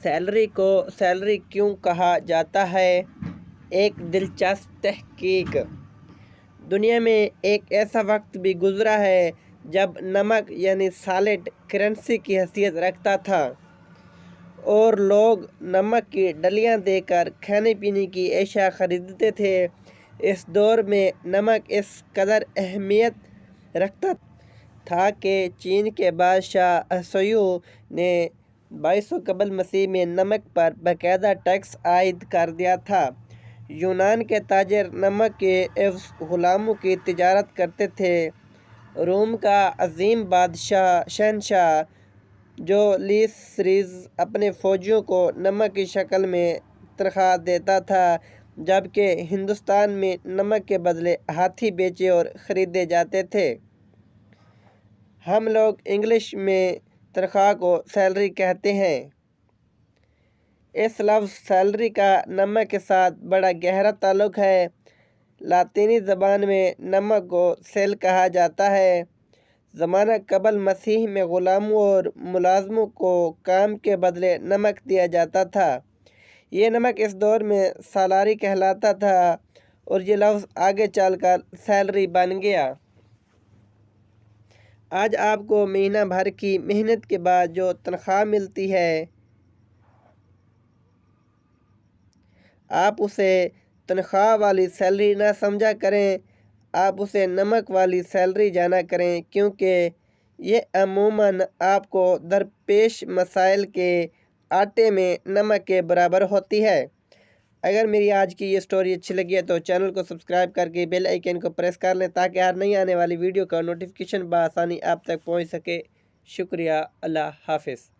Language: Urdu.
سیلری کو سیلری کیوں کہا جاتا ہے؟ ایک دلچسپ تحقیق۔ دنیا میں ایک ایسا وقت بھی گزرا ہے جب نمک یعنی سالٹ کرنسی کی حیثیت رکھتا تھا اور لوگ نمک کی ڈلیاں دے کر کھانے پینے کی اشیاء خریدتے تھے۔ اس دور میں نمک اس قدر اہمیت رکھتا تھا کہ چین کے بادشاہ احسویو نے 2200 قبل مسیح میں نمک پر باقاعدہ ٹیکس عائد کر دیا تھا۔ یونان کے تاجر نمک کے عوض غلاموں کی تجارت کرتے تھے۔ روم کا عظیم شہنشاہ جولیس سیزر اپنے فوجیوں کو نمک کی شکل میں تنخواہ دیتا تھا، جبکہ ہندوستان میں نمک کے بدلے ہاتھی بیچے اور خریدے جاتے تھے۔ ہم لوگ انگلش میں تنخواہ کو سیلری کہتے ہیں۔ اس لفظ سیلری کا نمک کے ساتھ بڑا گہرا تعلق ہے۔ لاطینی زبان میں نمک کو سیل کہا جاتا ہے۔ زمانہ قبل مسیح میں غلاموں اور ملازموں کو کام کے بدلے نمک دیا جاتا تھا۔ یہ نمک اس دور میں سالاری کہلاتا تھا اور یہ لفظ آگے چل کر سیلری بن گیا۔ آج آپ کو مہینہ بھر کی محنت کے بعد جو تنخواہ ملتی ہے، آپ اسے تنخواہ والی سیلری نہ سمجھا کریں، آپ اسے نمک والی سیلری جانا کریں، کیونکہ یہ عموماً آپ کو درپیش مسائل کے آٹے میں نمک کے برابر ہوتی ہے۔ اگر میری آج کی یہ سٹوری اچھی لگی ہے تو چینل کو سبسکرائب کر کے بیل آئیکن کو پریس کر لیں تاکہ ہر نئی آنے والی ویڈیو کا نوٹیفیکیشن بآسانی آپ تک پہنچ سکے۔ شکریہ۔ اللہ حافظ۔